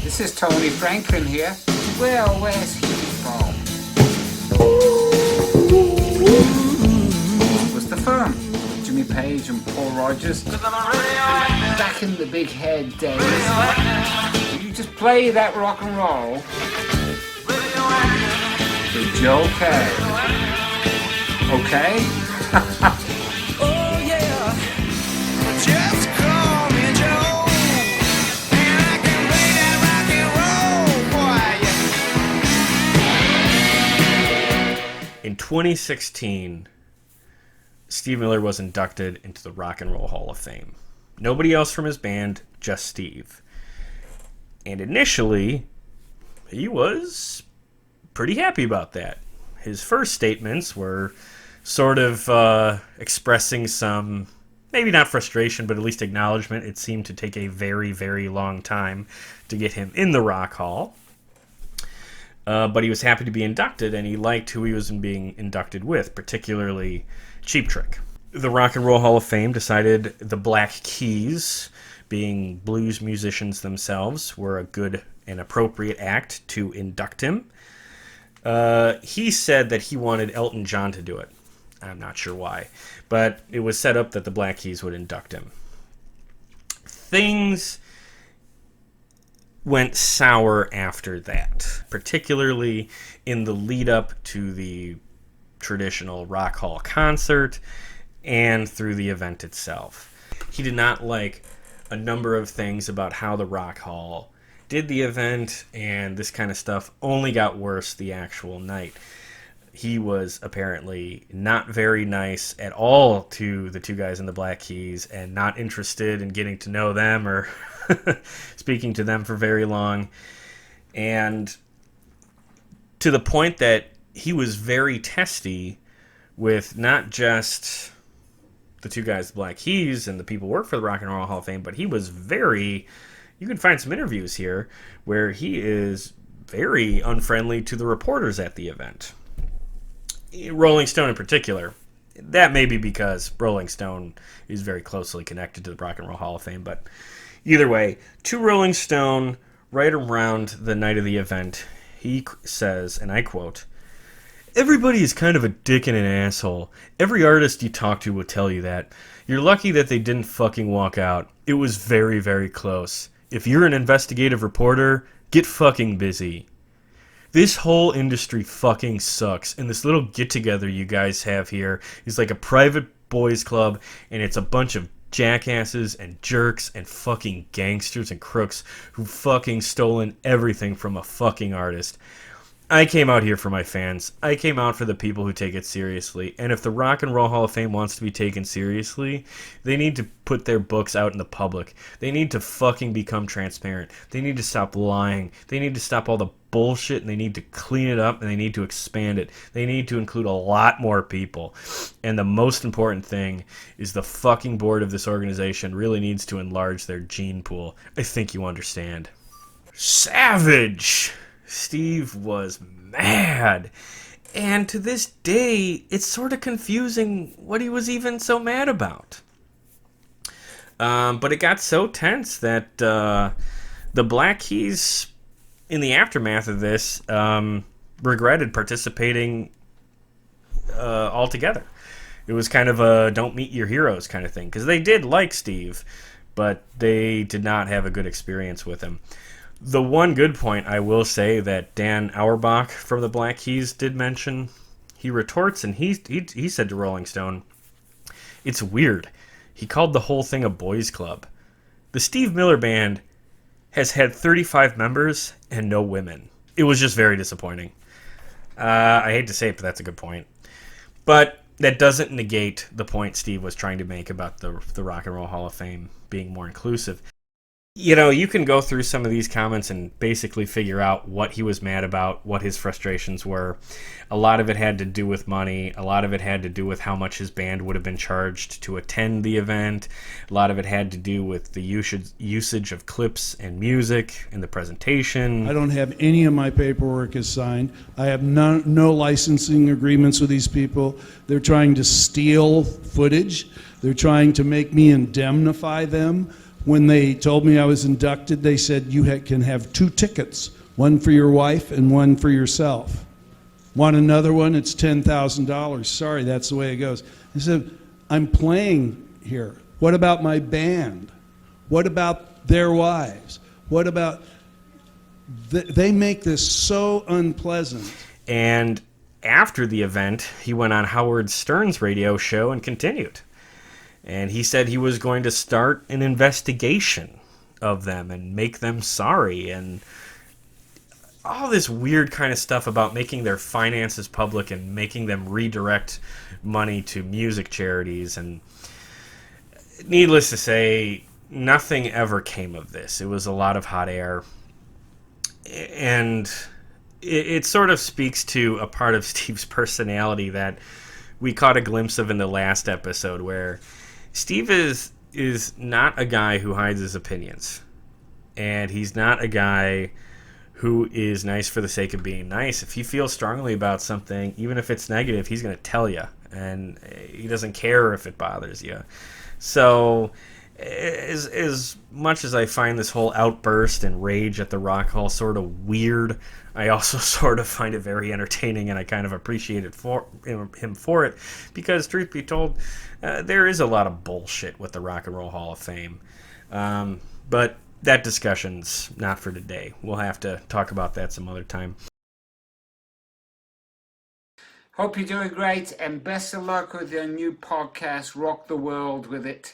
This is Tony Franklin here. Well, where's he from? What's the firm? Jimmy Page and Paul Rogers? Back in the big head days. You just play that rock and roll with Joe Kay. Okay? Oh yeah, just call me Joe, and I can play that rock and roll for you. In 2016, Steve Miller was inducted into the Rock and Roll Hall of Fame. Nobody else from his band, just Steve. And initially, he was pretty happy about that. His first statements were sort of expressing some, maybe not frustration, but at least acknowledgement. It seemed to take a very, very long time to get him in the Rock Hall. But he was happy to be inducted, and he liked who he was being inducted with, particularly Cheap Trick. The Rock and Roll Hall of Fame decided the Black Keys, being blues musicians themselves, were a good and appropriate act to induct him. He said that he wanted Elton John to do it. I'm not sure why, but it was set up that the Black Keys would induct him. Things went sour after that, particularly in the lead up to the traditional Rock Hall concert and through the event itself. He did not like a number of things about how the Rock Hall did the event, and this kind of stuff only got worse the actual night. He was apparently not very nice at all to the two guys in the Black Keys and not interested in getting to know them or speaking to them for very long. And to the point that he was very testy with not just the two guys, the Black Keys, and the people who work for the Rock and Roll Hall of Fame, but he was very... You can find some interviews here where he is very unfriendly to the reporters at the event. Rolling Stone in particular. That may be because Rolling Stone is very closely connected to the Rock and Roll Hall of Fame, but either way, to Rolling Stone, right around the night of the event, he says, and I quote, "Everybody is kind of a dick and an asshole. Every artist you talk to will tell you that. You're lucky that they didn't fucking walk out. It was very, very close. If you're an investigative reporter, get fucking busy. This whole industry fucking sucks, and this little get-together you guys have here is like a private boys club, and it's a bunch of jackasses and jerks and fucking gangsters and crooks who've fucking stolen everything from a fucking artist. I came out here for my fans. I came out for the people who take it seriously. And if the Rock and Roll Hall of Fame wants to be taken seriously, they need to put their books out in the public. They need to fucking become transparent. They need to stop lying. They need to stop all the bullshit, and they need to clean it up, and they need to expand it. They need to include a lot more people. And the most important thing is the fucking board of this organization really needs to enlarge their gene pool. I think you understand." Savage! Steve was mad. And to this day, it's sort of confusing what he was even so mad about. But it got so tense that the Black Keys, in the aftermath of this, regretted participating altogether. It was kind of a don't meet your heroes kind of thing, because they did like Steve, but they did not have a good experience with him. The one good point I will say that Dan Auerbach from the Black Keys did mention, he retorts, and he said to Rolling Stone, "It's weird. He called the whole thing a boys club. The Steve Miller Band has had 35 members and no women. It was just very disappointing." I hate to say it, but that's a good point. But that doesn't negate the point Steve was trying to make about the Rock and Roll Hall of Fame being more inclusive. You know, you can go through some of these comments and basically figure out what he was mad about, what his frustrations were. A lot of it had to do with money. A lot of it had to do with how much his band would have been charged to attend the event. A lot of it had to do with the usage of clips and music in the presentation. I don't have any of my paperwork is signed. I have no licensing agreements with these people. They're trying to steal footage. They're trying to make me indemnify them When they told me I was inducted, they said, you can have 2 tickets, one for your wife and one for yourself. Want another one? It's $10,000. Sorry, that's the way it goes. I said, I'm playing here. What about my band? What about their wives? What about... They make this so unpleasant. And after the event, he went on Howard Stern's radio show and continued. And he said he was going to start an investigation of them and make them sorry, and all this weird kind of stuff about making their finances public and making them redirect money to music charities. And needless to say, nothing ever came of this. It was a lot of hot air. And it sort of speaks to a part of Steve's personality that we caught a glimpse of in the last episode, where Steve is not a guy who hides his opinions. And he's not a guy who is nice for the sake of being nice. If he feels strongly about something, even if it's negative, he's going to tell you. And he doesn't care if it bothers you. So as much as I find this whole outburst and rage at the Rock Hall sort of weird, I also sort of find it very entertaining, and I kind of appreciate him for it, because truth be told, there is a lot of bullshit with the Rock and Roll Hall of Fame. But that discussion's not for today. We'll have to talk about that some other time. Hope you're doing great, and best of luck with your new podcast, Rock the World with it.